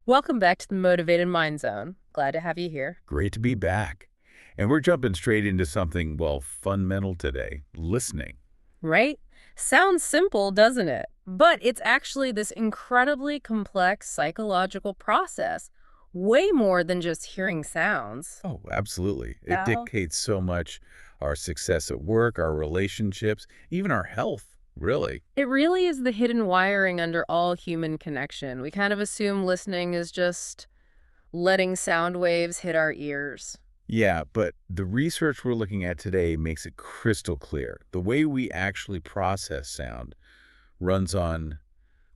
Welcome back to the Motivated Mind Zone. Glad to have you here. Great to be back. And we're jumping straight into something, well, fundamental today, listening. Right? Sounds simple, doesn't it? But it's actually this incredibly complex psychological process, way more than just hearing sounds. Oh, absolutely. It Yeah. dictates so much our success at work, our relationships, even our health, really. It really is the hidden wiring under all human connection. We kind of assume listening is just letting sound waves hit our ears. Yeah, but the research we're looking at today makes it crystal clear. The way we actually process sound runs on,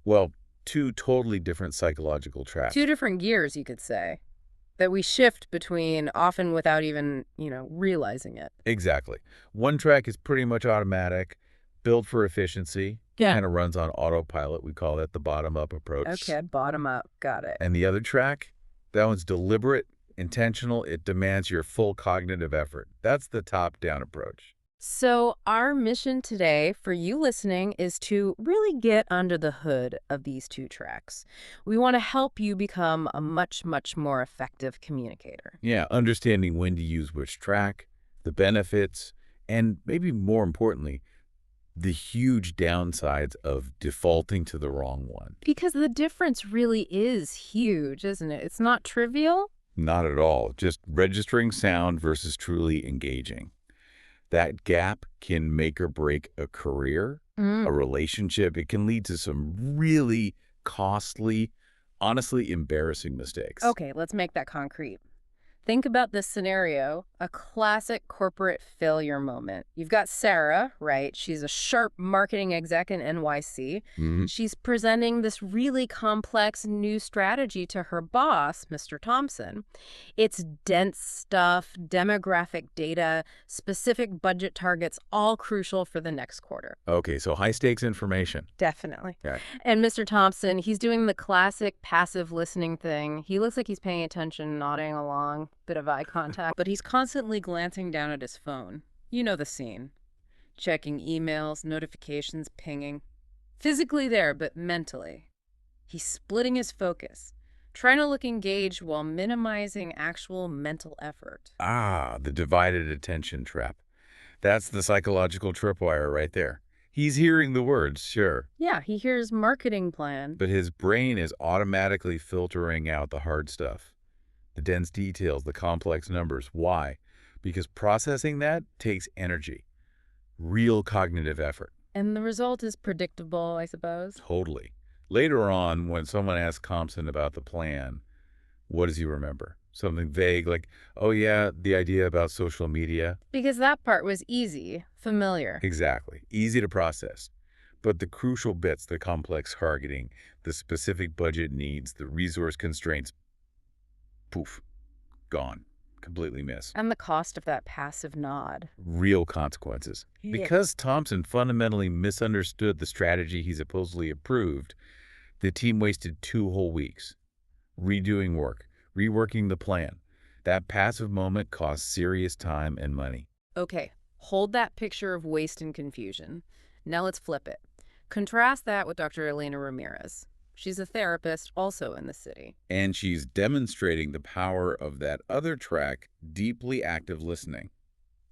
well, two totally different psychological Two tracks. different gears, you could say, that we shift between often without even, realizing it. Exactly. One track is pretty much automatic, built for efficiency, Yeah. kind of runs on autopilot. We call that the bottom-up approach. Okay, bottom up. Got it. And the other track, that one's deliberate, intentional. It demands your full cognitive effort. That's the top-down approach. So, our mission today for you listening is to really get under the hood of these two tracks. We want to help you become a much, much more effective communicator. Yeah, understanding when to use which track, the benefits, and maybe more importantly, the huge downsides of defaulting to the wrong one. Because the difference really is huge, isn't it? It's not trivial. Not at all. Just registering sound versus truly engaging. That gap can make or break a career, a relationship. It can lead to some really costly, honestly embarrassing mistakes. Okay, let's make that concrete. Think about this scenario, a classic corporate failure moment. You've got Sarah, right? She's a sharp marketing exec in NYC. Mhm. She's presenting this really complex new strategy to her boss, Mr. Thompson. It's dense stuff, demographic data, specific budget targets, all crucial for the next quarter. Okay, so high stakes information. Definitely. Okay. And Mr. Thompson, he's doing the classic passive listening thing. He looks like he's paying attention, nodding along, bit of eye contact, but he's constantly glancing down at his phone. You know the scene. Checking emails, notifications, pinging. Physically there, but mentally. He's splitting his focus, trying to look engaged while minimizing actual mental effort. Ah, the divided attention trap. That's the psychological tripwire right there. He's hearing the words, sure, Yeah, he hears marketing plan. but his brain is automatically filtering out the hard stuff, the dense details, the complex numbers. Why? Because processing that takes energy, real cognitive effort. And the result is predictable, I suppose. Totally. Later on, when someone asks Thompson about the plan, what does he remember? Something vague like, oh yeah, the idea about social media. Because that part was easy, familiar. Exactly. Easy to process. But the crucial bits, the complex targeting, the specific budget needs, the resource constraints, poof, gone. Completely missed. And the cost of that passive nod. Real consequences. Yeah. Because Thompson fundamentally misunderstood the strategy he supposedly approved, the team wasted 2 whole weeks redoing work, reworking the plan. That passive moment cost serious time and money. Okay, hold that picture of waste and confusion. Now let's flip it. Contrast that with Dr. Elena Ramirez. She's a therapist also in the city. And she's demonstrating the power of that other track, deeply active listening.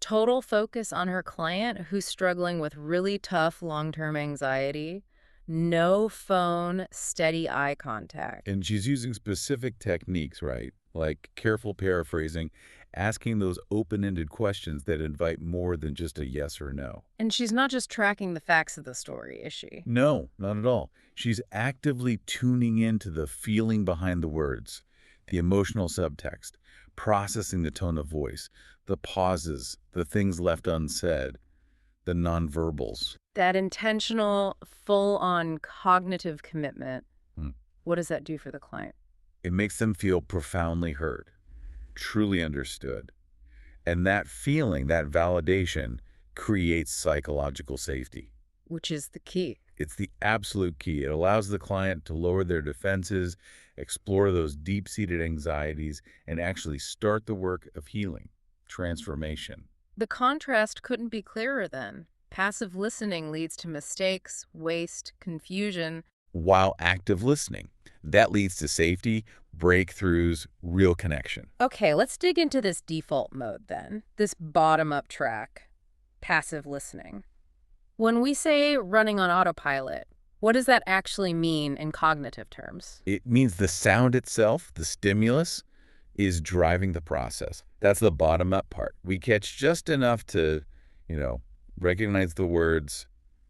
Total focus on her client who's struggling with really tough long-term anxiety. No phone, steady eye contact. And she's using specific techniques, right? Like careful paraphrasing, asking those open-ended questions that invite more than just a yes or no. And she's not just tracking the facts of the story, is she? No, not at all. She's actively tuning into the feeling behind the words, the emotional subtext, processing the tone of voice, the pauses, the things left unsaid, the nonverbals. That intentional, full-on cognitive commitment, Hmm. what does that do for the client? It makes them feel profoundly heard, truly understood. And that feeling, that validation, creates psychological safety. Which is the key. It's the absolute key. It allows the client to lower their defenses, explore those deep-seated anxieties, and actually start the work of healing, transformation. The contrast couldn't be clearer then. Passive listening leads to mistakes, waste, confusion. While active listening, that leads to safety, breakthroughs, real connection. Okay, let's dig into this default mode then, this bottom-up track, passive listening. When we say running on autopilot, what does that actually mean in cognitive terms? It means the sound itself, the stimulus, is driving the process. That's the bottom-up part. We catch just enough to, recognize the words,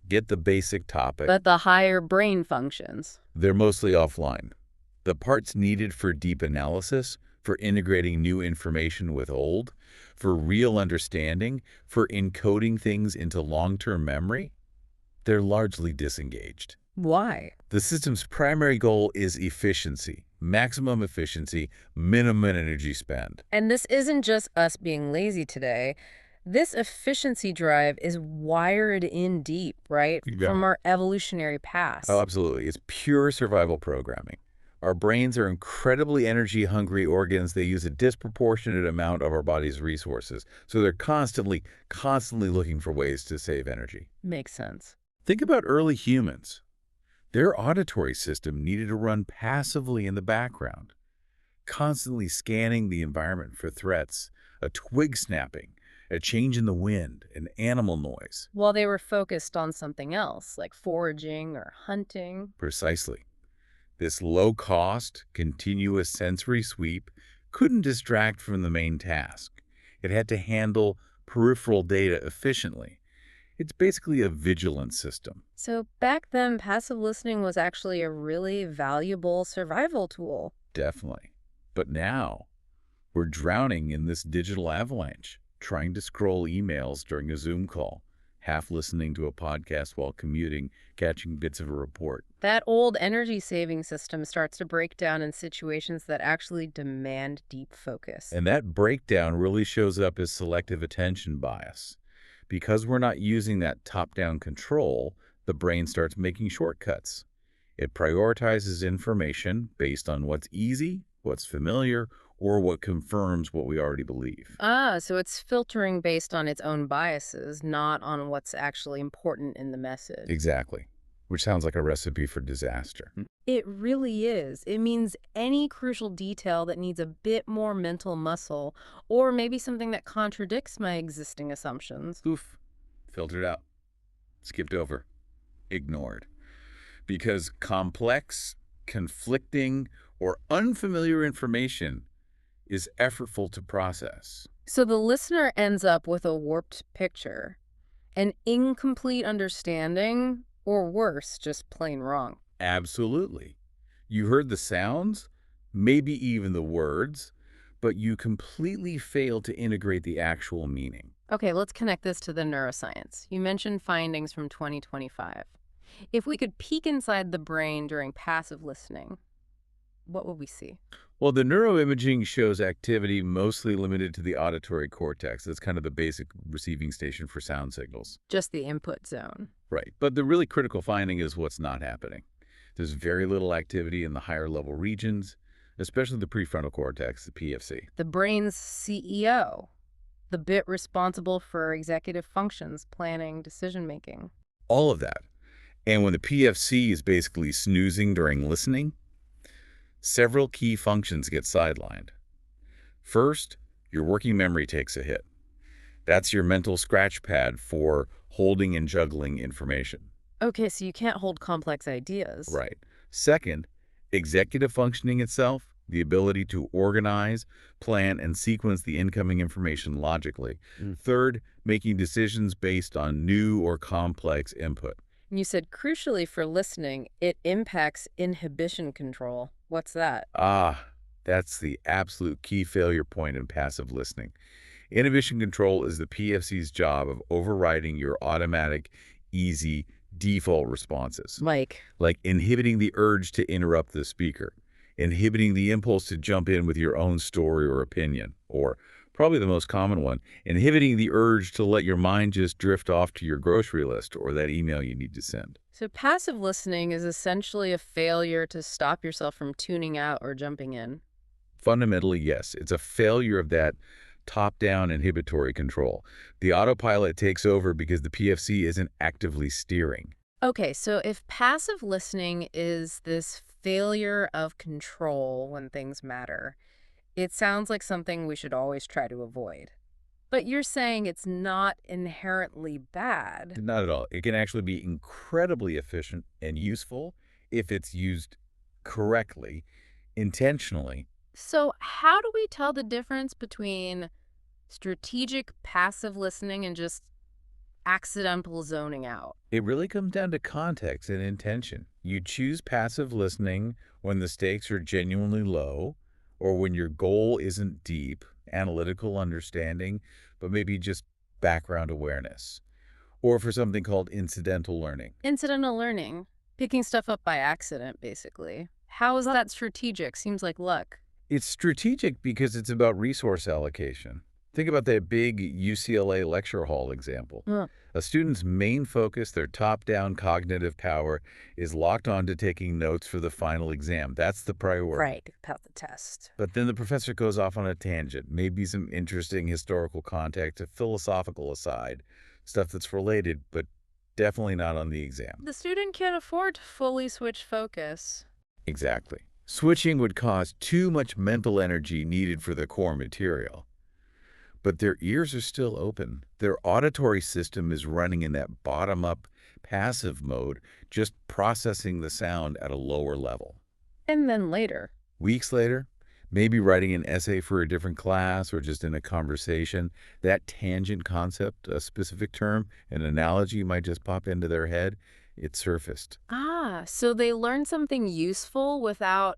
get the basic topic. But the higher brain functions. They're mostly offline. The parts needed for deep analysis, for integrating new information with old, for real understanding, for encoding things into long-term memory, they're largely disengaged. Why? The system's primary goal is efficiency, maximum efficiency, minimum energy spend. And this isn't just us being lazy today. This efficiency drive is wired in deep, right? Yeah. From our evolutionary past. Oh, absolutely. It's pure survival programming. Our brains are incredibly energy-hungry organs. They use a disproportionate amount of our body's resources. So they're constantly looking for ways to save energy. Makes sense. Think about early humans. Their auditory system needed to run passively in the background, constantly scanning the environment for threats, a twig snapping, a change in the wind, an animal noise. While they were focused on something else, like foraging or hunting. Precisely. This low-cost, continuous sensory sweep couldn't distract from the main task. It had to handle peripheral data efficiently. It's basically a vigilance system. So back then, passive listening was actually a really valuable survival tool. Definitely. But now, we're drowning in this digital avalanche, trying to scroll emails during a Zoom call, half listening to a podcast while commuting, catching bits of a report. That old energy-saving system starts to break down in situations that actually demand deep focus. And that breakdown really shows up as selective attention bias. Because we're not using that top-down control, the brain starts making shortcuts. It prioritizes information based on what's easy, what's familiar, or what confirms what we already believe. So it's filtering based on its own biases, not on what's actually important in the message. Exactly. Which sounds like a recipe for disaster. It really is. It means any crucial detail that needs a bit more mental muscle, or maybe something that contradicts my existing assumptions. Oof. Filtered out. Skipped over. Ignored. Because complex, conflicting, or unfamiliar information is effortful to process. So the listener ends up with a warped picture, an incomplete understanding, or worse, just plain wrong. Absolutely. You heard the sounds, maybe even the words, but you completely failed to integrate the actual meaning. Okay, let's connect this to the neuroscience. You mentioned findings from 2025. If we could peek inside the brain during passive listening, what would we see? Well, the neuroimaging shows activity mostly limited to the auditory cortex. That's kind of the basic receiving station for sound signals. Just the input zone. Right. But the really critical finding is what's not happening. There's very little activity in the higher level regions, especially the prefrontal cortex, the PFC. The brain's CEO, the bit responsible for executive functions, planning, decision-making. All of that. And when the PFC is basically snoozing during listening, several key functions get sidelined. First, your working memory takes a hit. That's your mental scratch pad for holding and juggling information. Okay, so you can't hold complex ideas. Right. Second, executive functioning itself, the ability to organize, plan, and sequence the incoming information logically. Third, making decisions based on new or complex input. You said crucially for listening, it impacts inhibition control. What's that? That's the absolute key failure point in passive listening. Inhibition control is the PFC's job of overriding your automatic, easy, default responses. Like Inhibiting the urge to interrupt the speaker, inhibiting the impulse to jump in with your own story or opinion, or probably the most common one, inhibiting the urge to let your mind just drift off to your grocery list or that email you need to send. So passive listening is essentially a failure to stop yourself from tuning out or jumping in. Fundamentally, yes. It's a failure of that top-down inhibitory control. The autopilot takes over because the PFC isn't actively steering. Okay, so if passive listening is this failure of control when things matter. It sounds like something we should always try to avoid. But you're saying it's not inherently bad. Not at all. It can actually be incredibly efficient and useful if it's used correctly, intentionally. So, how do we tell the difference between strategic passive listening and just accidental zoning out? It really comes down to context and intention. You choose passive listening when the stakes are genuinely low or when your goal isn't deep, analytical understanding, but maybe just background awareness. Or for something called incidental learning. Incidental learning, picking stuff up by accident, basically. How is that strategic? Seems like luck. It's strategic because it's about resource allocation. Think about that big UCLA lecture hall example. Huh. A student's main focus, their top-down cognitive power, is locked on to taking notes for the final exam. That's the priority. Right, about the test. But then the professor goes off on a tangent, maybe some interesting historical context, a philosophical aside, stuff that's related, but definitely not on the exam. The student can't afford to fully switch focus. Exactly. Switching would cause too much mental energy needed for the core material. But their ears are still open. Their auditory system is running in that bottom-up, passive mode, just processing the sound at a lower level. And then later. Weeks later, maybe writing an essay for a different class or just in a conversation, that tangent concept, a specific term, an analogy might just pop into their head. It surfaced. Ah, so they learned something useful without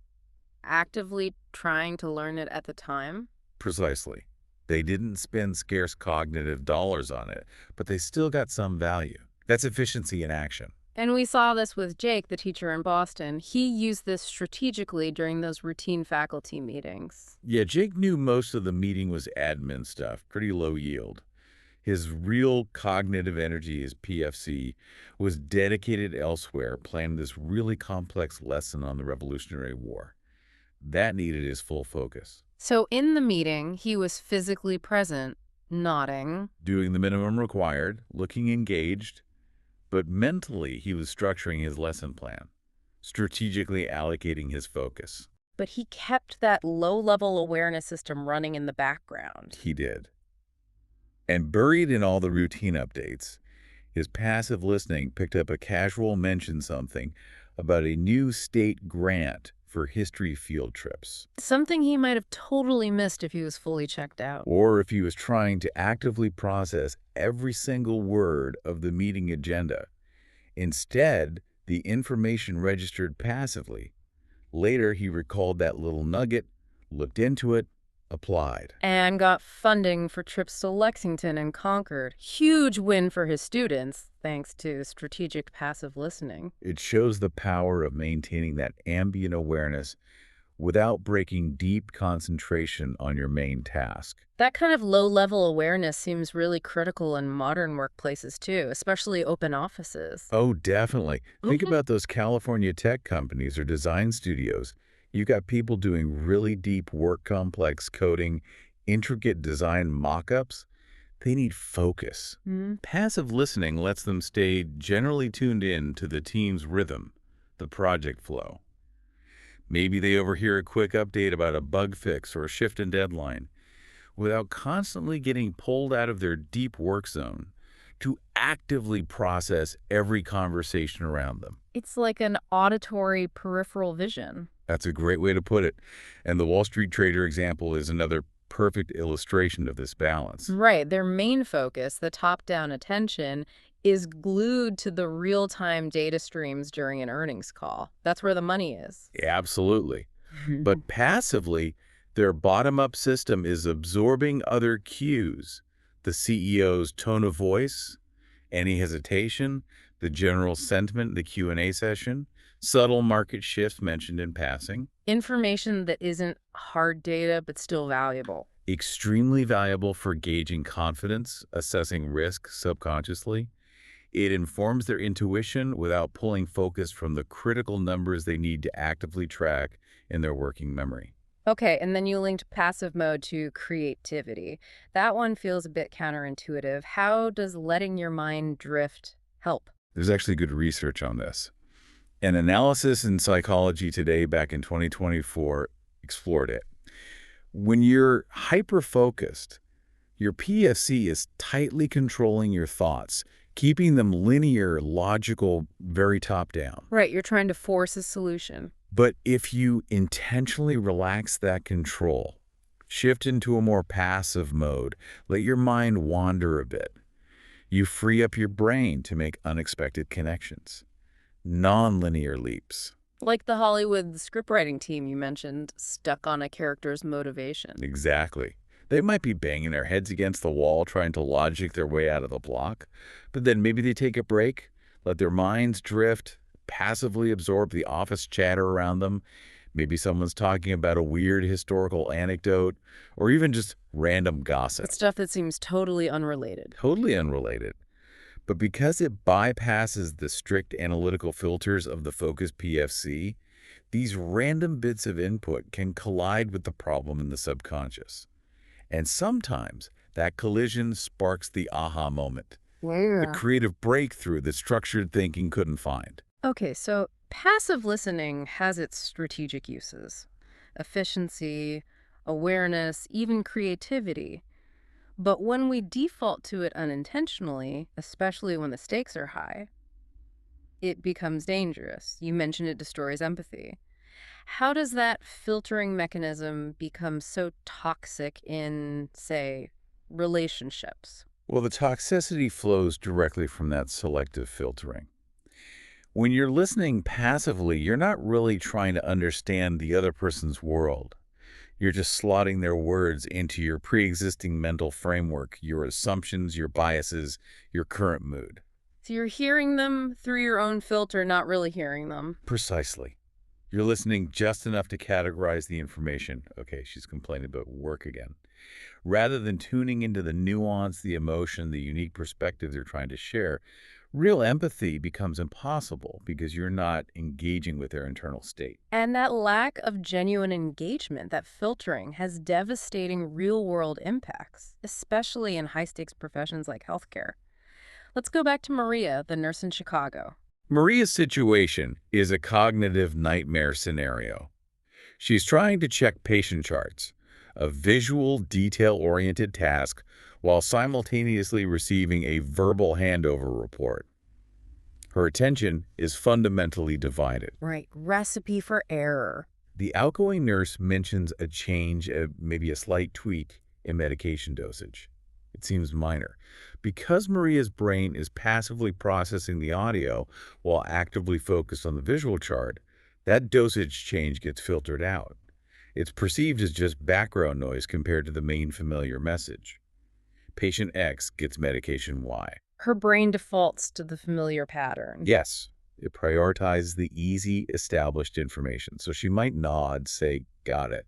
actively trying to learn it at the time? Precisely. They didn't spend scarce cognitive dollars on it, but they still got some value. That's efficiency in action. And we saw this with Jake, the teacher in Boston. He used this strategically during those routine faculty meetings. Yeah, Jake knew most of the meeting was admin stuff, pretty low yield. His real cognitive energy, his PFC, was dedicated elsewhere, planning this really complex lesson on the Revolutionary War. That needed his full focus. So in the meeting, he was physically present, nodding. Doing the minimum required, looking engaged, but mentally he was structuring his lesson plan, strategically allocating his focus. But he kept that low-level awareness system running in the background. He did. And buried in all the routine updates, his passive listening picked up a casual mention something about a new state grant for history field trips. Something he might have totally missed if he was fully checked out. Or if he was trying to actively process every single word of the meeting agenda. Instead, the information registered passively. Later, he recalled that little nugget, looked into it, applied. And got funding for trips to Lexington and Concord. Huge win for his students, thanks to strategic passive listening. It shows the power of maintaining that ambient awareness without breaking deep concentration on your main task. That kind of low-level awareness seems really critical in modern workplaces too, especially open offices. Oh, definitely. Think about those California tech companies or design studios. You got people doing really deep work, complex coding, intricate design mock-ups. They need focus. Passive listening lets them stay generally tuned in to the team's rhythm, the project flow. Maybe they overhear a quick update about a bug fix or a shift in deadline without constantly getting pulled out of their deep work zone to actively process every conversation around them. It's like an auditory peripheral vision. That's a great way to put it. And the Wall Street trader example is another perfect illustration of this balance. Right. Their main focus, the top-down attention, is glued to the real-time data streams during an earnings call. That's where the money is. Absolutely. But passively, their bottom-up system is absorbing other cues. The CEO's tone of voice, any hesitation, the general sentiment, the Q&A session, subtle market shifts mentioned in passing. Information that isn't hard data but still valuable. Extremely valuable for gauging confidence, assessing risk subconsciously. It informs their intuition without pulling focus from the critical numbers they need to actively track in their working memory. Okay, and then you linked passive mode to creativity. That one feels a bit counterintuitive. How does letting your mind drift help? There's actually good research on this. An analysis in Psychology Today back in 2024 explored it. When you're hyper-focused, your PFC is tightly controlling your thoughts, keeping them linear, logical, very top-down. Right, you're trying to force a solution. But if you intentionally relax that control, shift into a more passive mode, let your mind wander a bit, you free up your brain to make unexpected connections, non-linear leaps. Like the Hollywood scriptwriting team you mentioned, stuck on a character's motivation. Exactly. They might be banging their heads against the wall trying to logic their way out of the block, but then maybe they take a break, let their minds drift, passively absorb the office chatter around them. Maybe someone's talking about a weird historical anecdote, or even just random gossip. It's stuff that seems totally unrelated. Totally unrelated. But because it bypasses the strict analytical filters of the focused PFC, these random bits of input can collide with the problem in the subconscious. And sometimes that collision sparks the aha moment, the Yeah. creative breakthrough that structured thinking couldn't find. Okay, so passive listening has its strategic uses. Efficiency, awareness, even creativity. But when we default to it unintentionally, especially when the stakes are high, it becomes dangerous. You mentioned it destroys empathy. How does that filtering mechanism become so toxic in, say, relationships? Well, the toxicity flows directly from that selective filtering. When you're listening passively, you're not really trying to understand the other person's world. You're just slotting their words into your pre-existing mental framework, your assumptions, your biases, your current mood. So you're hearing them through your own filter, not really hearing them. Precisely. You're listening just enough to categorize the information. Okay, she's complaining about work again. Rather than tuning into the nuance, the emotion, the unique perspective they're trying to share, real empathy becomes impossible because you're not engaging with their internal state. And that lack of genuine engagement, that filtering, has devastating real-world impacts, especially in high-stakes professions like healthcare. Let's go back to Maria, the nurse in Chicago. Maria's situation is a cognitive nightmare scenario. She's trying to check patient charts, a visual, detail-oriented task, while simultaneously receiving a verbal handover report. Her attention is fundamentally divided. Right, recipe for error. The outgoing nurse mentions a change, maybe a slight tweak in medication dosage. It seems minor. Because Maria's brain is passively processing the audio while actively focused on the visual chart, that dosage change gets filtered out. It's perceived as just background noise compared to the main familiar message. Patient X gets medication Y. Her brain defaults to the familiar pattern. Yes, it prioritizes the easy, established information. So she might nod, say, got it.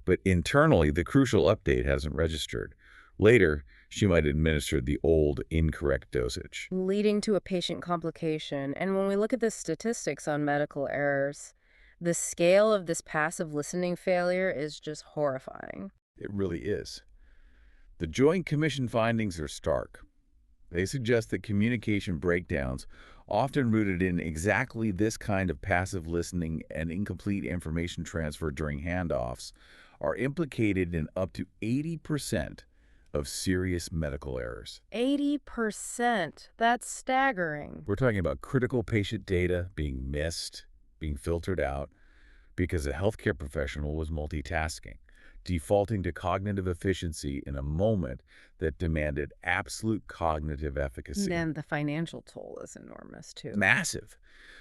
But internally, the crucial update hasn't registered. Later, she might administer the old, incorrect dosage. Leading to a patient complication. And when we look at the statistics on medical errors, the scale of this passive listening failure is just horrifying. It really is. The Joint Commission findings are stark. They suggest that communication breakdowns, often rooted in exactly this kind of passive listening and incomplete information transfer during handoffs, are implicated in up to 80% of serious medical errors. 80%. That's staggering. We're talking about critical patient data being missed, being filtered out, because a healthcare professional was multitasking, defaulting to cognitive efficiency in a moment that demanded absolute cognitive efficacy. And the financial toll is enormous, too. Massive.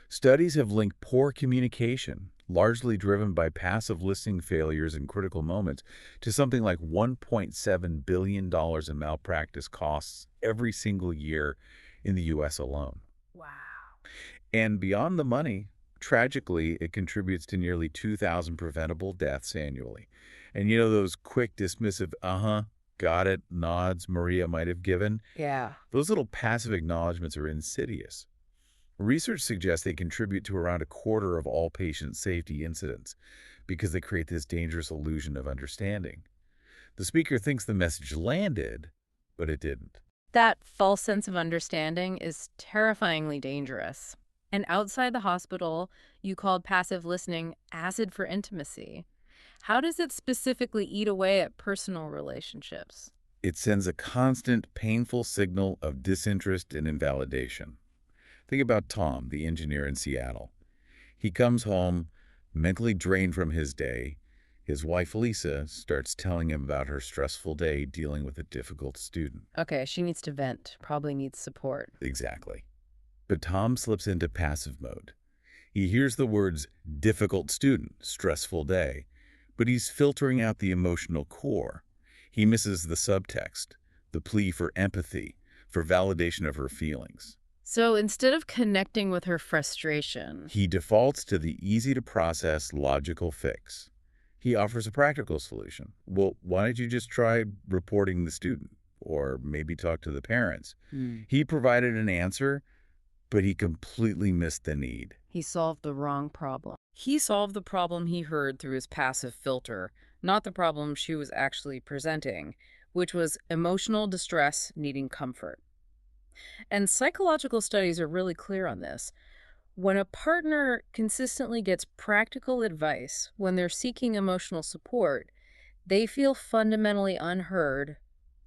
Studies have linked poor communication, largely driven by passive listening failures in critical moments, to something like $1.7 billion in malpractice costs every single year in the U.S. alone. Wow. And beyond the money, tragically, it contributes to nearly 2,000 preventable deaths annually. And you know those quick, dismissive, got it, nods Maria might have given? Yeah. Those little passive acknowledgments are insidious. Research suggests they contribute to around a quarter of all patient safety incidents because they create this dangerous illusion of understanding. The speaker thinks the message landed, but it didn't. That false sense of understanding is terrifyingly dangerous. And outside the hospital, you called passive listening acid for intimacy. How does it specifically eat away at personal relationships? It sends a constant, painful signal of disinterest and invalidation. Think about Tom, the engineer in Seattle. He comes home mentally drained from his day. His wife, Lisa, starts telling him about her stressful day dealing with a difficult student. Okay, she needs to vent, probably needs support. Exactly. But Tom slips into passive mode. He hears the words difficult student, stressful day, but he's filtering out the emotional core. He misses the subtext, the plea for empathy, for validation of her feelings. So instead of connecting with her frustration, He defaults to the easy-to-process logical fix. He offers a practical solution. Well, why don't you just try reporting the student? Or maybe talk to the parents. He provided an answer, but he completely missed the need. he solved the wrong problem. He solved the problem he heard through his passive filter, not the problem she was actually presenting, which was emotional distress needing comfort. And psychological studies are really clear on this. When a partner consistently gets practical advice when they're seeking emotional support, they feel fundamentally unheard,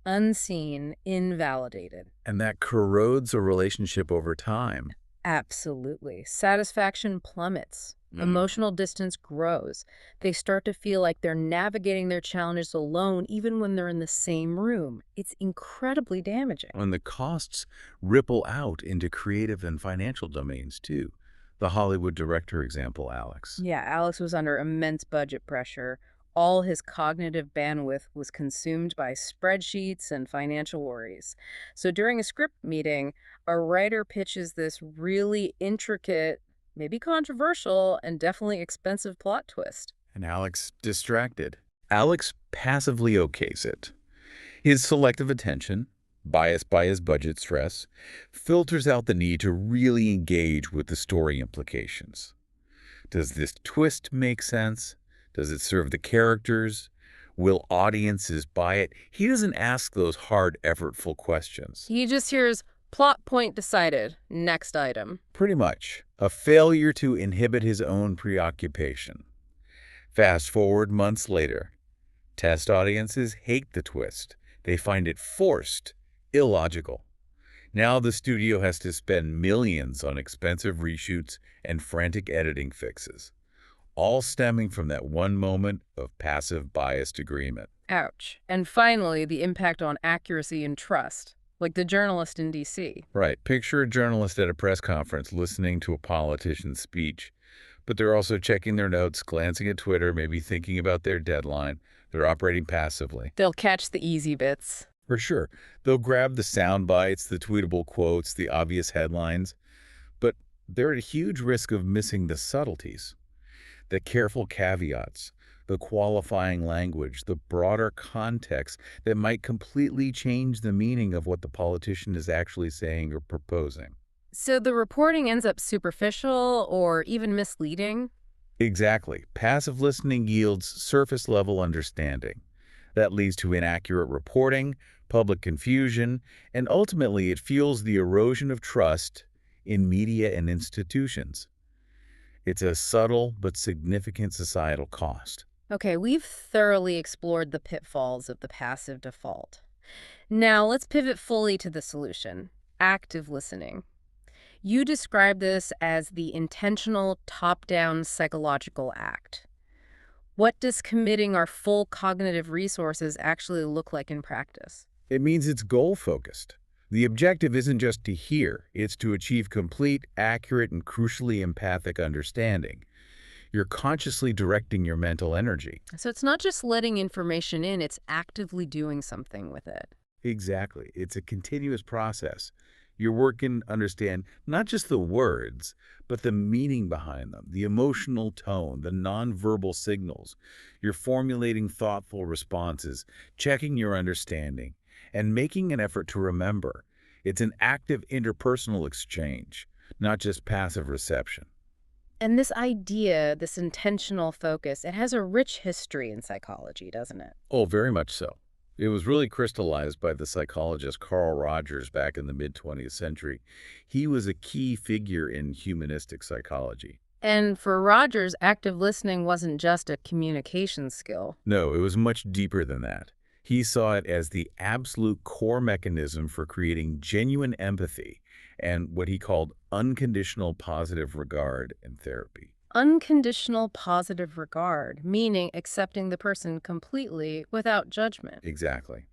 unseen, invalidated. And that corrodes a relationship over time. Absolutely. Satisfaction plummets. Emotional distance grows. They start to feel like they're navigating their challenges alone, even when they're in the same room. It's incredibly damaging. And the costs ripple out into creative and financial domains, too. The Hollywood director example, Alex. Yeah, Alex was under immense budget pressure. All his cognitive bandwidth was consumed by spreadsheets and financial worries. So during a script meeting, a writer pitches this really intricate, maybe controversial, and definitely expensive plot twist. And Alex distracted. Alex passively okays it. His selective attention, biased by his budget stress, filters out the need to really engage with the story implications. Does this twist make sense? Does it serve the characters? Will audiences buy it? He doesn't ask those hard, effortful questions. He just hears, plot point decided, next item. Pretty much. A failure to inhibit his own preoccupation. Fast forward months later. Test audiences hate the twist. They find it forced, illogical. Now the studio has to spend millions on expensive reshoots and frantic editing fixes, all stemming from that one moment of passive biased agreement. Ouch. And finally, the impact on accuracy and trust, like the journalist in D.C. Right. Picture a journalist at a press conference listening to a politician's speech, but they're also checking their notes, glancing at Twitter, maybe thinking about their deadline. They're operating passively. They'll catch the easy bits. For sure. They'll grab the sound bites, the tweetable quotes, the obvious headlines, but they're at a huge risk of missing the subtleties, the careful caveats, the qualifying language, the broader context that might completely change the meaning of what the politician is actually saying or proposing. So the reporting ends up superficial or even misleading? Exactly. Passive listening yields surface-level understanding. That leads to inaccurate reporting, public confusion, and ultimately it fuels the erosion of trust in media and institutions. It's a subtle but significant societal cost. Okay, we've thoroughly explored the pitfalls of the passive default. Now let's pivot fully to the solution, active listening. You describe this as the intentional top-down psychological act. What does committing our full cognitive resources actually look like in practice? It means it's goal-focused. The objective isn't just to hear, it's to achieve complete, accurate, and crucially empathic understanding. You're consciously directing your mental energy. So it's not just letting information in, it's actively doing something with it. Exactly. It's a continuous process. You're working to understand not just the words, but the meaning behind them, the emotional tone, the nonverbal signals. You're formulating thoughtful responses, checking your understanding, and making an effort to remember. It's an active interpersonal exchange, not just passive reception. And this idea, this intentional focus, it has a rich history in psychology, doesn't it? Oh, very much so. It was really crystallized by the psychologist Carl Rogers back in the mid-20th century. He was a key figure in humanistic psychology. And for Rogers, active listening wasn't just a communication skill. No, it was much deeper than that. He saw it as the absolute core mechanism for creating genuine empathy and what he called unconditional positive regard in therapy. Unconditional positive regard, meaning accepting the person completely without judgment. Exactly.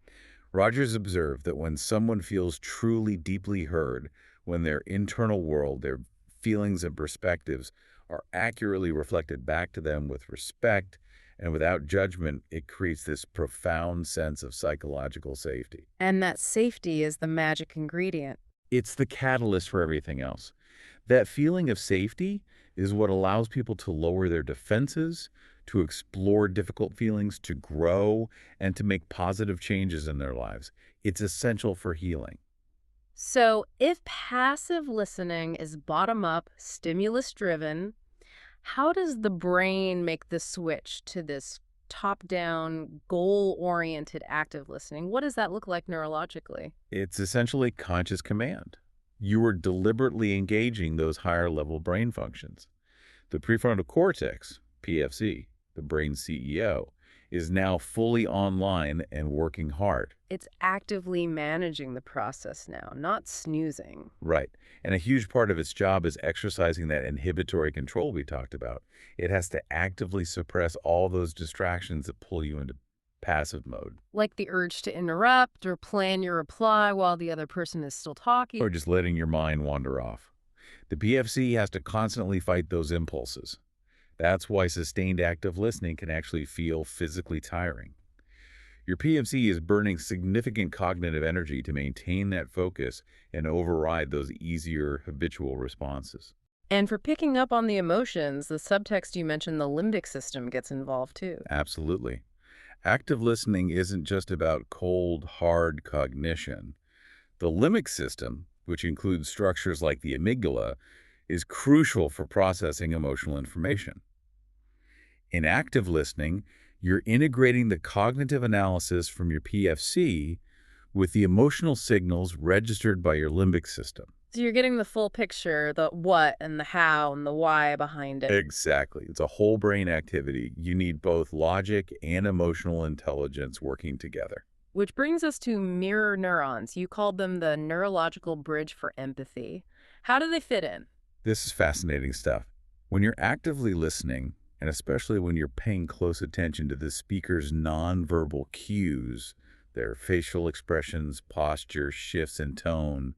Rogers observed that when someone feels truly deeply heard, when their internal world, their feelings and perspectives are accurately reflected back to them with respect and without judgment, it creates this profound sense of psychological safety. And that safety is the magic ingredient. It's the catalyst for everything else. That feeling of safety is what allows people to lower their defenses, to explore difficult feelings, to grow, and to make positive changes in their lives. It's essential for healing. So, if passive listening is bottom up, stimulus driven, how does the brain make the switch to this top down, goal oriented active listening? What does that look like neurologically? It's essentially conscious command. You are deliberately engaging those higher level brain functions. The prefrontal cortex, PFC, the brain's CEO, is now fully online and working hard. It's actively managing the process now, not snoozing. Right. And a huge part of its job is exercising that inhibitory control we talked about. It has to actively suppress all those distractions that pull you into passive mode, Like the urge to interrupt or plan your reply while the other person is still talking. or just letting your mind wander off. The PFC has to constantly fight those impulses. That's why sustained active listening can actually feel physically tiring. Your PFC is burning significant cognitive energy to maintain that focus and override those easier habitual responses. And for picking up on the emotions, the subtext you mentioned, the limbic system gets involved too. Absolutely. Active listening isn't just about cold, hard cognition. The limbic system, which includes structures like the amygdala, is crucial for processing emotional information. In active listening, you're integrating the cognitive analysis from your PFC with the emotional signals registered by your limbic system. So you're getting the full picture, the what and the how and the why behind it. Exactly. It's a whole brain activity. You need both logic and emotional intelligence working together. Which brings us to mirror neurons. You called them the neurological bridge for empathy. How do they fit in? This is fascinating stuff. When you're actively listening, and especially when you're paying close attention to the speaker's nonverbal cues, their facial expressions, posture, shifts in tone,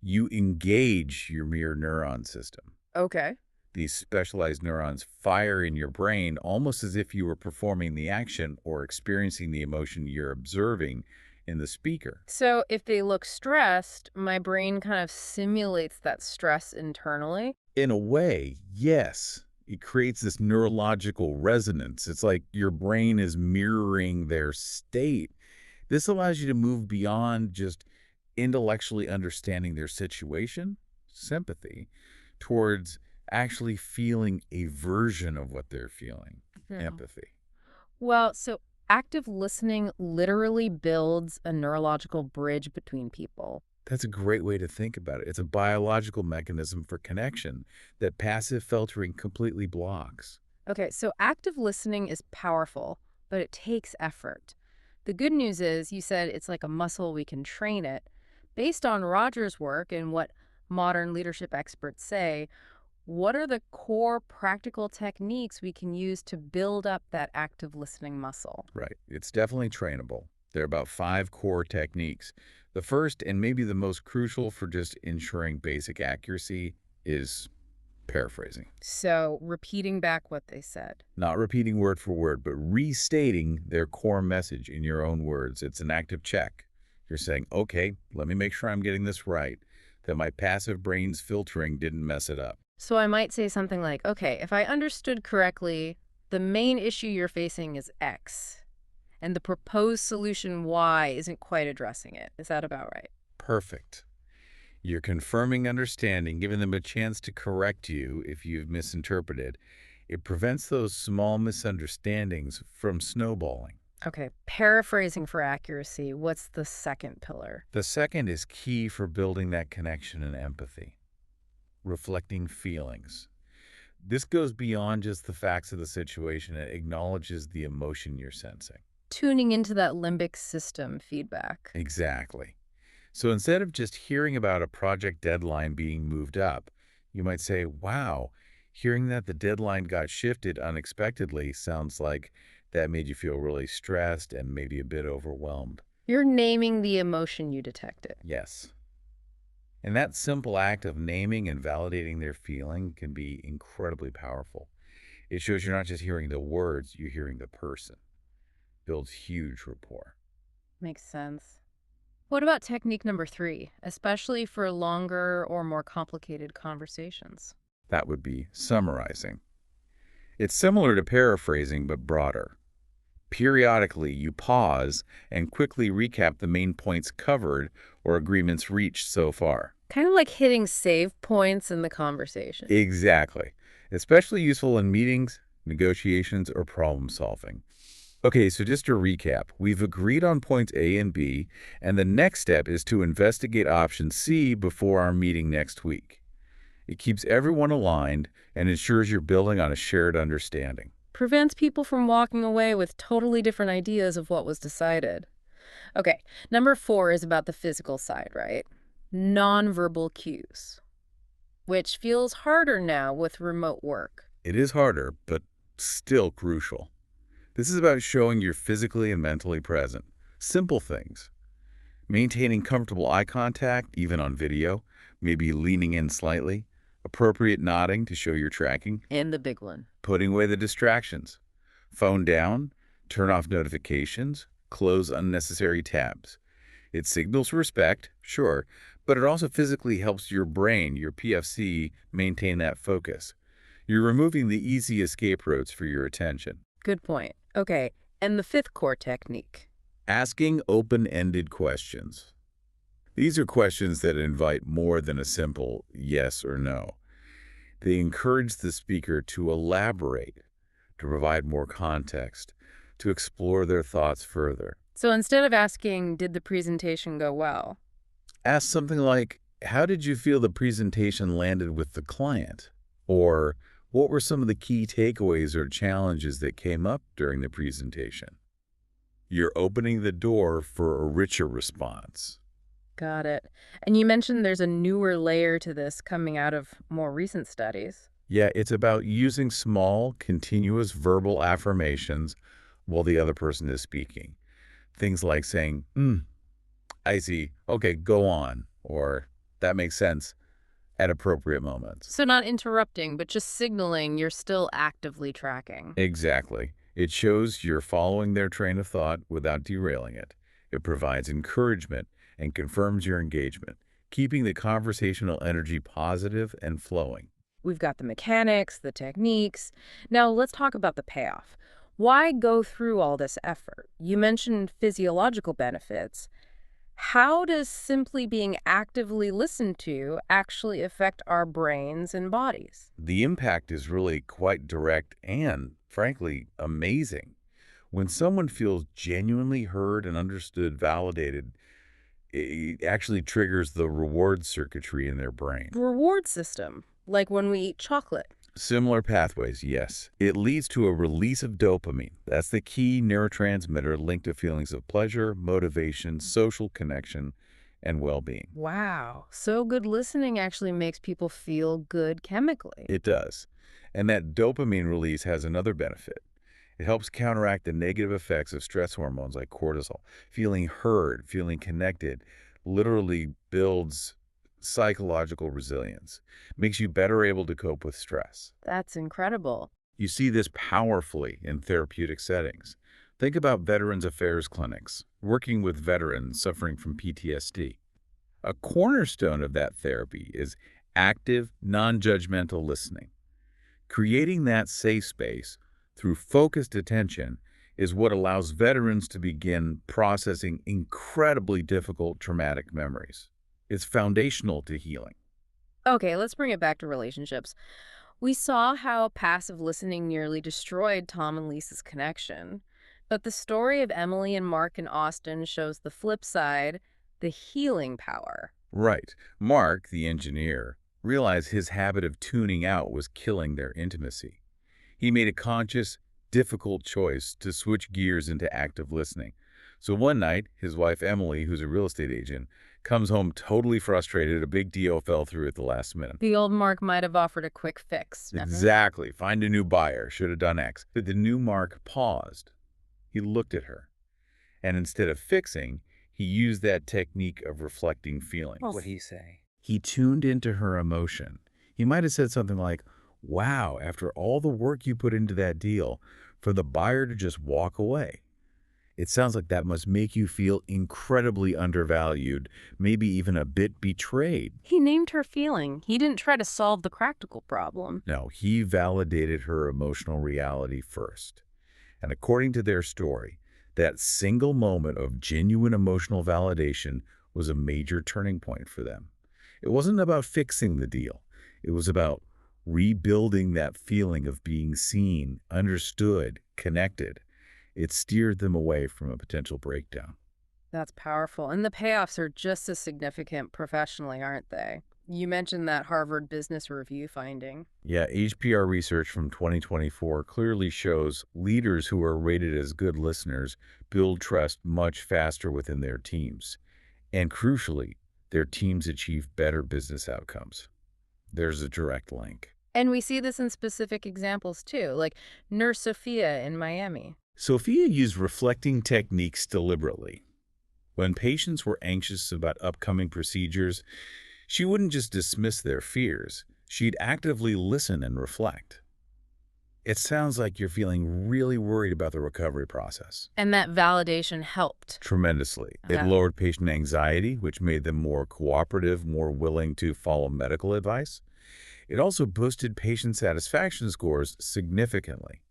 you engage your mirror neuron system. Okay. These specialized neurons fire in your brain almost as if you were performing the action or experiencing the emotion you're observing in the speaker. So if they look stressed, my brain kind of simulates that stress internally. In a way, yes. It creates this neurological resonance. It's like your brain is mirroring their state. This allows you to move beyond just intellectually understanding their situation, sympathy, towards actually feeling a version of what they're feeling, Yeah. empathy. Well, so active listening literally builds a neurological bridge between people. That's a great way to think about it. It's a biological mechanism for connection that passive filtering completely blocks. Okay, so active listening is powerful, but it takes effort. The good news is you said it's like a muscle, we can train it. Based on Roger's work and what modern leadership experts say, what are the core practical techniques we can use to build up that active listening muscle? Right. It's definitely trainable. There are about 5 core techniques. The first, and maybe the most crucial for just ensuring basic accuracy, is paraphrasing. So, repeating back what they said. Not repeating word for word, but restating their core message in your own words. It's an active check. You're saying, okay, let me make sure I'm getting this right, that my passive brain's filtering didn't mess it up. So I might say something like, okay, if I understood correctly, the main issue you're facing is X, and the proposed solution Y isn't quite addressing it. Is that about right? Perfect. You're confirming understanding, giving them a chance to correct you if you've misinterpreted. It prevents those small misunderstandings from snowballing. Okay, paraphrasing for accuracy. What's the second pillar? The second is key for building that connection and empathy, reflecting feelings. This goes beyond just the facts of the situation. It acknowledges the emotion you're sensing. Tuning into that limbic system feedback. Exactly. So instead of just hearing about a project deadline being moved up, you might say, wow, hearing that the deadline got shifted unexpectedly sounds like that made you feel really stressed and maybe a bit overwhelmed. You're naming the emotion you detected. Yes. And that simple act of naming and validating their feeling can be incredibly powerful. It shows you're not just hearing the words, you're hearing the person. Builds huge rapport. Makes sense. What about technique number 3, especially for longer or more complicated conversations? That would be summarizing. It's similar to paraphrasing, but broader. Periodically, you pause and quickly recap the main points covered or agreements reached so far. Kind of like hitting save points in the conversation. Exactly. Especially useful in meetings, negotiations, or problem solving. Okay, so just to recap, we've agreed on points A and B, and the next step is to investigate option C before our meeting next week. It keeps everyone aligned and ensures you're building on a shared understanding. Prevents people from walking away with totally different ideas of what was decided. Okay, number 4 is about the physical side, right? Nonverbal cues, which feels harder now with remote work. It is harder, but still crucial. This is about showing you're physically and mentally present. Simple things. Maintaining comfortable eye contact, even on video, maybe leaning in slightly, appropriate nodding to show you're tracking, And the big one. putting away the distractions. Phone down, turn off notifications, close unnecessary tabs. It signals respect, sure, but it also physically helps your brain, your PFC, maintain that focus. You're removing the easy escape routes for your attention. Good point. Okay, and the 5th core technique. Asking open-ended questions. These are questions that invite more than a simple yes or no. They encourage the speaker to elaborate, to provide more context, to explore their thoughts further. So instead of asking, did the presentation go well? Ask something like, how did you feel the presentation landed with the client? Or what were some of the key takeaways or challenges that came up during the presentation? You're opening the door for a richer response. Got it. And you mentioned there's a newer layer to this coming out of more recent studies. Yeah, it's about using small, continuous verbal affirmations while the other person is speaking. Things like saying, I see, okay, go on, or that makes sense at appropriate moments. So not interrupting, but just signaling you're still actively tracking. Exactly. It shows you're following their train of thought without derailing it. It provides encouragement and confirms your engagement, keeping the conversational energy positive and flowing. We've got the mechanics, the techniques. Now let's talk about the payoff. Why go through all this effort? You mentioned physiological benefits. How does simply being actively listened to actually affect our brains and bodies? The impact is really quite direct and, frankly, amazing. When someone feels genuinely heard and understood, validated, it actually triggers the reward circuitry in their brain. Reward system, like when we eat chocolate. Similar pathways, yes. It leads to a release of dopamine. That's the key neurotransmitter linked to feelings of pleasure, motivation, social connection, and well-being. Wow. So good listening actually makes people feel good chemically. It does. And that dopamine release has another benefit. It helps counteract the negative effects of stress hormones like cortisol. Feeling heard, feeling connected, literally builds psychological resilience, makes you better able to cope with stress. That's incredible. You see this powerfully in therapeutic settings. Think about Veterans Affairs clinics, working with veterans suffering from PTSD. A cornerstone of that therapy is active, non-judgmental listening. Creating that safe space through focused attention is what allows veterans to begin processing incredibly difficult traumatic memories. It's foundational to healing. Okay, let's bring it back to relationships. We saw how passive listening nearly destroyed Tom and Lisa's connection. But the story of Emily and Mark in Austin shows the flip side, the healing power. Right. Mark, the engineer, realized his habit of tuning out was killing their intimacy. He made a conscious, difficult choice to switch gears into active listening. So one night, his wife Emily, who's a real estate agent, comes home totally frustrated. A big deal fell through at the last minute. The old Mark might have offered a quick fix. Exactly. Find a new buyer. Should have done X. But the new Mark paused. He looked at her. And instead of fixing, he used that technique of reflecting feelings. What'd he say? He tuned into her emotion. He might have said something like, wow, after all the work you put into that deal, for the buyer to just walk away. It sounds like that must make you feel incredibly undervalued, maybe even a bit betrayed. He named her feeling. He didn't try to solve the practical problem. No, he validated her emotional reality first. And according to their story, that single moment of genuine emotional validation was a major turning point for them. It wasn't about fixing the deal. It was about rebuilding that feeling of being seen, understood, connected. It steered them away from a potential breakdown. That's powerful. And the payoffs are just as significant professionally, aren't they? You mentioned that Harvard Business Review finding. Yeah, HPR research from 2024 clearly shows leaders who are rated as good listeners build trust much faster within their teams. And crucially, their teams achieve better business outcomes. There's a direct link. And we see this in specific examples too, like Nurse Sophia in Miami. Sophia used reflecting techniques deliberately. When patients were anxious about upcoming procedures, she wouldn't just dismiss their fears. She'd actively listen and reflect. It sounds like you're feeling really worried about the recovery process. And that validation helped. Tremendously. It lowered patient anxiety, which made them more cooperative, more willing to follow medical advice. It also boosted patient satisfaction scores significantly.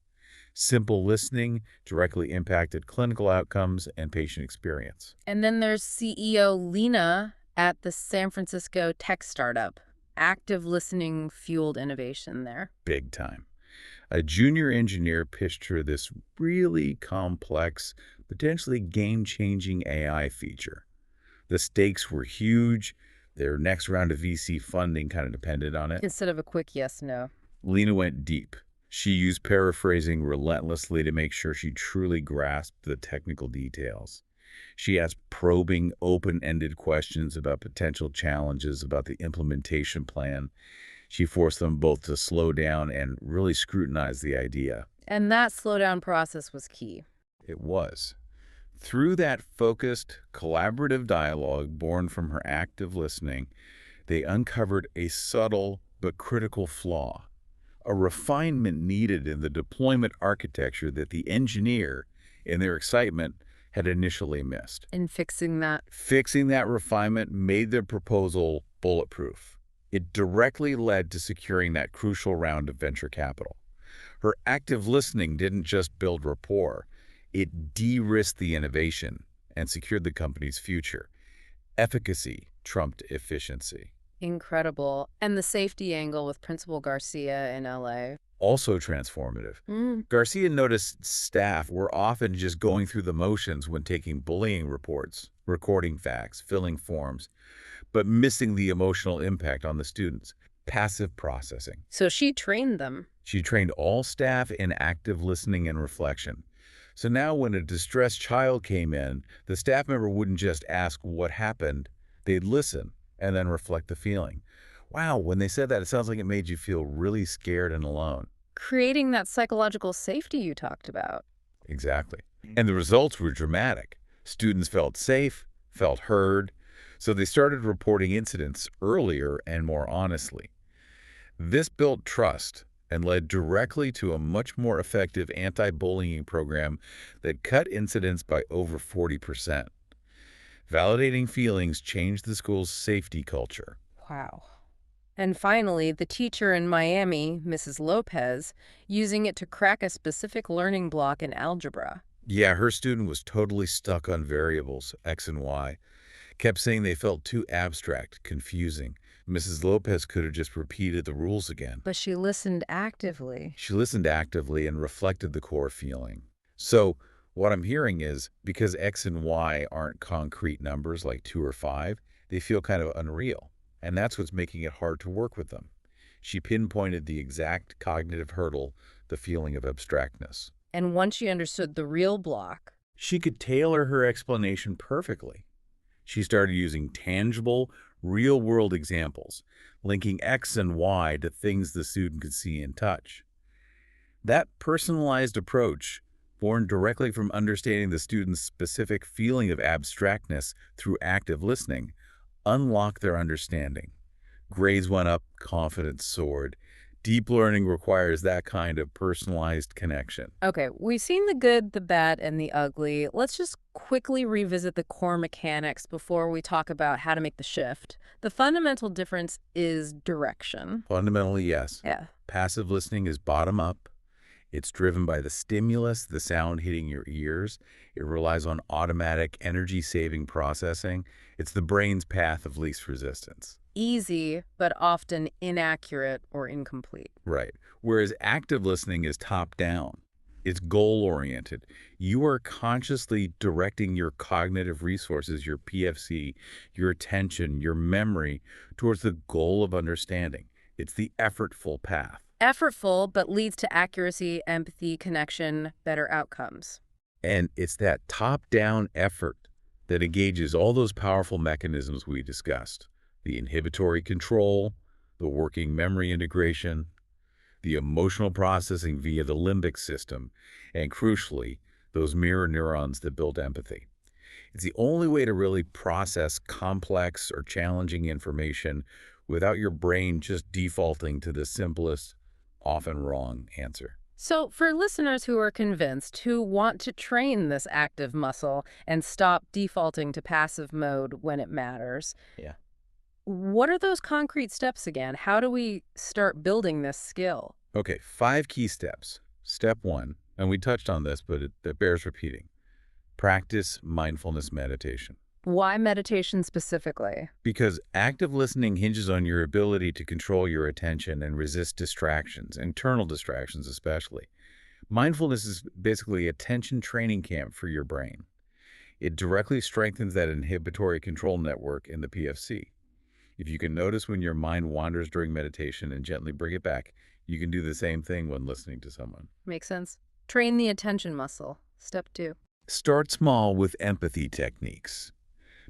Simple listening directly impacted clinical outcomes and patient experience. And then there's CEO Lena at the San Francisco tech startup. Active listening fueled innovation there. Big time. A junior engineer pitched her this really complex, potentially game-changing AI feature. The stakes were huge. Their next round of VC funding kind of depended on it. Instead of a quick yes/no. Lena went deep. She used paraphrasing relentlessly to make sure she truly grasped the technical details. She asked probing, open-ended questions about potential challenges, about the implementation plan. She forced them both to slow down and really scrutinize the idea. And that slowdown process was key. It was. Through that focused, collaborative dialogue born from her active listening, they uncovered a subtle but critical flaw, a refinement needed in the deployment architecture that the engineer, in their excitement, had initially missed. In fixing that. Fixing that refinement made their proposal bulletproof. It directly led to securing that crucial round of venture capital. Her active listening didn't just build rapport. It de-risked the innovation and secured the company's future. Efficacy trumped efficiency. Incredible. And the safety angle with Principal Garcia in LA. Also transformative. Garcia noticed staff were often just going through the motions when taking bullying reports, recording facts, filling forms, but missing the emotional impact on the students. Passive processing. So she trained them. She trained all staff in active listening and reflection. So now when a distressed child came in, the staff member wouldn't just ask what happened. They'd listen and then reflect the feeling. Wow, when they said that, it sounds like it made you feel really scared and alone. Creating that psychological safety you talked about. Exactly. And the results were dramatic. Students felt safe, felt heard, so they started reporting incidents earlier and more honestly. This built trust and led directly to a much more effective anti-bullying program that cut incidents by over 40%. Validating feelings changed the school's safety culture. Wow. And finally, the teacher in Miami, Mrs. Lopez, using it to crack a specific learning block in algebra. Yeah, her student was totally stuck on variables, X and Y. Kept saying they felt too abstract, confusing. Mrs. Lopez could have just repeated the rules again. But she listened actively. She listened actively and reflected the core feeling. So What I'm hearing is because X and Y aren't concrete numbers like 2 or 5, they feel kind of unreal. And that's what's making it hard to work with them. She pinpointed the exact cognitive hurdle, the feeling of abstractness. And once she understood the real block, She could tailor her explanation perfectly. She started using tangible, real-world examples, linking X and Y to things the student could see and touch. That personalized approach, born directly from understanding the student's specific feeling of abstractness through active listening, unlocked their understanding. Grades went up, confidence soared. Deep learning requires that kind of personalized connection. okay, we've seen the good, the bad, and the ugly. Let's just quickly revisit the core mechanics before we talk about how to make the shift. The fundamental difference is direction. Fundamentally, yes. Yeah. Passive listening is bottom up. It's driven by the stimulus, the sound hitting your ears. It relies on automatic energy-saving processing. It's the brain's path of least resistance. Easy, but often inaccurate or incomplete. Right. Whereas active listening is top-down. It's goal-oriented. You are consciously directing your cognitive resources, your PFC, your attention, your memory, towards the goal of understanding. It's the effortful path. Effortful, but leads to accuracy, empathy, connection, better outcomes. And it's that top-down effort that engages all those powerful mechanisms we discussed. The inhibitory control, the working memory integration, the emotional processing via the limbic system, and crucially, those mirror neurons that build empathy. It's the only way to really process complex or challenging information without your brain just defaulting to the simplest, often wrong answer. So for listeners who are convinced, who want to train this active muscle and stop defaulting to passive mode when it matters, Yeah. what are those concrete steps again? How do we start building this skill? Okay, 5 key steps. Step 1, and we touched on this, but it bears repeating. Practice mindfulness meditation. Why meditation specifically? Because active listening hinges on your ability to control your attention and resist distractions, internal distractions especially. Mindfulness is basically attention training camp for your brain. It directly strengthens that inhibitory control network in the PFC. If you can notice when your mind wanders during meditation and gently bring it back, you can do the same thing when listening to someone. Makes sense. Train the attention muscle. Step 2. Start small with empathy techniques.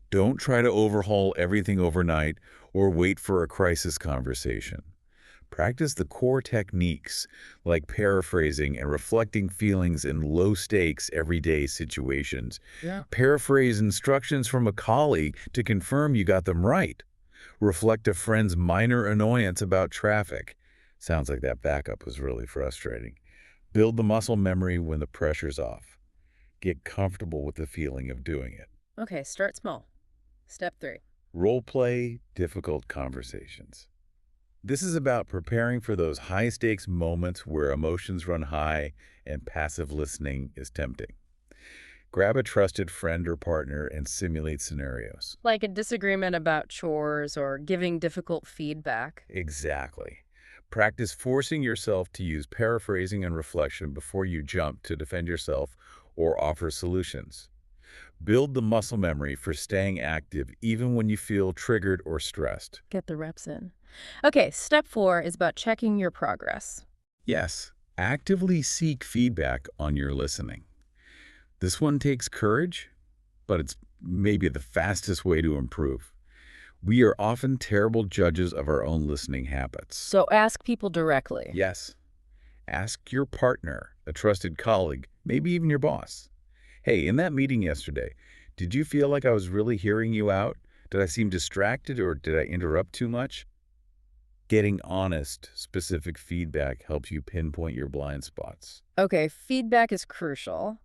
Don't try to overhaul everything overnight or wait for a crisis conversation. Practice the core techniques like paraphrasing and reflecting feelings in low-stakes, everyday situations. Yeah. Paraphrase instructions from a colleague to confirm you got them right. Reflect a friend's minor annoyance about traffic. Sounds like that backup was really frustrating. Build the muscle memory when the pressure's off. Get comfortable with the feeling of doing it. Okay, start small. Step 3. Role play difficult conversations. This is about preparing for those high-stakes moments where emotions run high and passive listening is tempting. Grab a trusted friend or partner and simulate scenarios. Like a disagreement about chores or giving difficult feedback. Exactly. Practice forcing yourself to use paraphrasing and reflection before you jump to defend yourself or offer solutions. Build the muscle memory for staying active even when you feel triggered or stressed. Get the reps in. Okay, step 4 is about checking your progress. Yes, actively seek feedback on your listening. This one takes courage, but it's maybe the fastest way to improve. We are often terrible judges of our own listening habits. So ask people directly. Yes. Ask your partner, a trusted colleague, maybe even your boss. Hey, in that meeting yesterday, did you feel like I was really hearing you out? Did I seem distracted or did I interrupt too much? Getting honest, specific feedback helps you pinpoint your blind spots. Okay, feedback is crucial.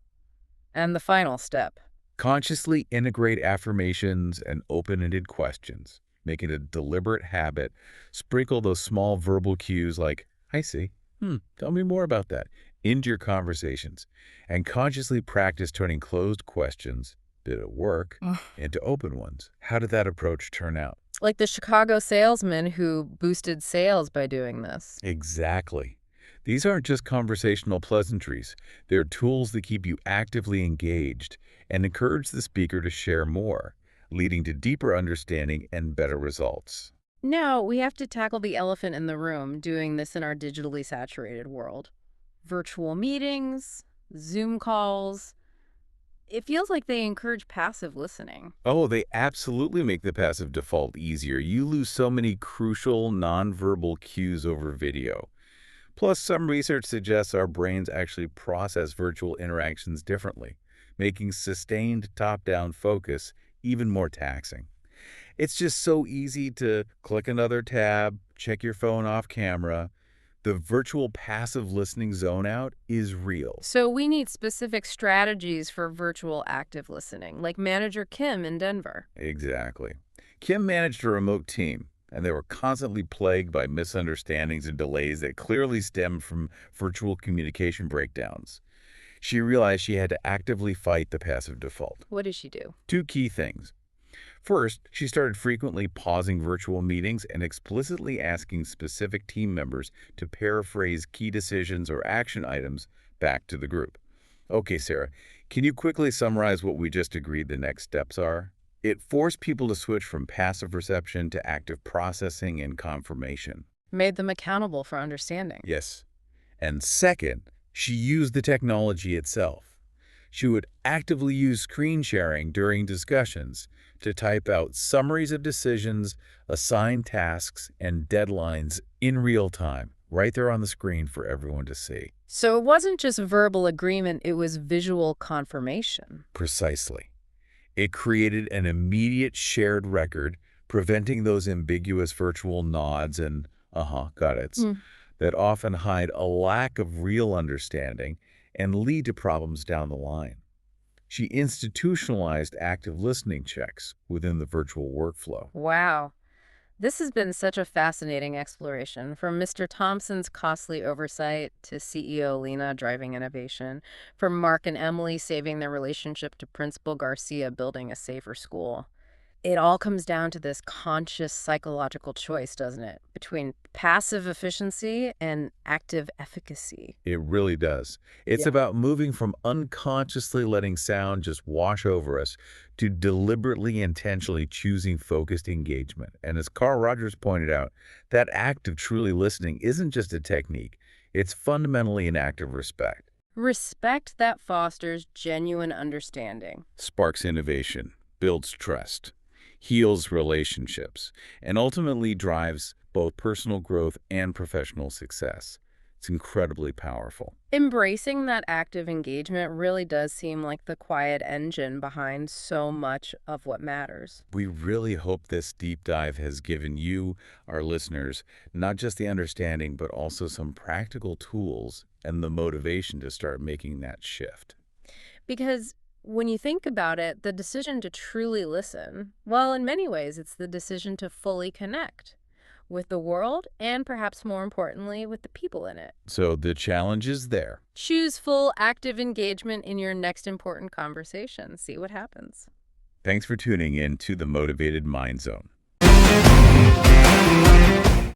And the final step. Consciously integrate affirmations and open-ended questions. Make it a deliberate habit. Sprinkle those small verbal cues like, I see. Tell me more about that. Into your conversations. And consciously practice turning closed questions, bit of work, into open ones. How did that approach turn out? Like the Chicago salesman who boosted sales by doing this. Exactly. These aren't just conversational pleasantries. They're tools that keep you actively engaged and encourage the speaker to share more, leading to deeper understanding and better results. Now, we have to tackle the elephant in the room doing this in our digitally saturated world. Virtual meetings, Zoom calls. It feels like they encourage passive listening. Oh, they absolutely make the passive default easier. You lose so many crucial nonverbal cues over video. Plus, some research suggests our brains actually process virtual interactions differently, making sustained top-down focus even more taxing. It's just so easy to click another tab, check your phone off camera. The virtual passive listening zone out is real. So we need specific strategies for virtual active listening, like Manager Kim in Denver. Exactly. Kim managed a remote team, and they were constantly plagued by misunderstandings and delays that clearly stemmed from virtual communication breakdowns. She realized she had to actively fight the passive default. What did she do? Two key things. First, she started frequently pausing virtual meetings and explicitly asking specific team members to paraphrase key decisions or action items back to the group. Okay, Sarah, can you quickly summarize what we just agreed the next steps are? It forced people to switch from passive reception to active processing and confirmation. Made them accountable for understanding. Yes. And second, she used the technology itself. She would actively use screen sharing during discussions to type out summaries of decisions, assign tasks, and deadlines in real time, right there on the screen for everyone to see. So it wasn't just verbal agreement, it was visual confirmation. Precisely. It created an immediate shared record, preventing those ambiguous virtual nods and got it's that often hide a lack of real understanding and lead to problems down the line. She institutionalized active listening checks within the virtual workflow. Wow. This has been such a fascinating exploration, from Mr. Thompson's costly oversight to CEO Lena driving innovation, from Mark and Emily saving their relationship to Principal Garcia building a safer school. It all comes down to this conscious psychological choice, doesn't it? Between passive efficiency and active efficacy. It really does. It's about moving from unconsciously letting sound just wash over us to deliberately, intentionally choosing focused engagement. And as Carl Rogers pointed out, that act of truly listening isn't just a technique. It's fundamentally an act of respect. Respect that fosters genuine understanding. Sparks innovation, builds trust, heals relationships, and ultimately drives both personal growth and professional success. It's incredibly powerful. Embracing that active engagement really does seem like the quiet engine behind so much of what matters. We really hope this deep dive has given you, our listeners, not just the understanding, but also some practical tools and the motivation to start making that shift. Because when you think about it, the decision to truly listen, well, in many ways, it's the decision to fully connect with the world and perhaps more importantly, with the people in it. So the challenge is there. Choose full active engagement in your next important conversation. See what happens. Thanks for tuning in to the Motivated Mind Zone.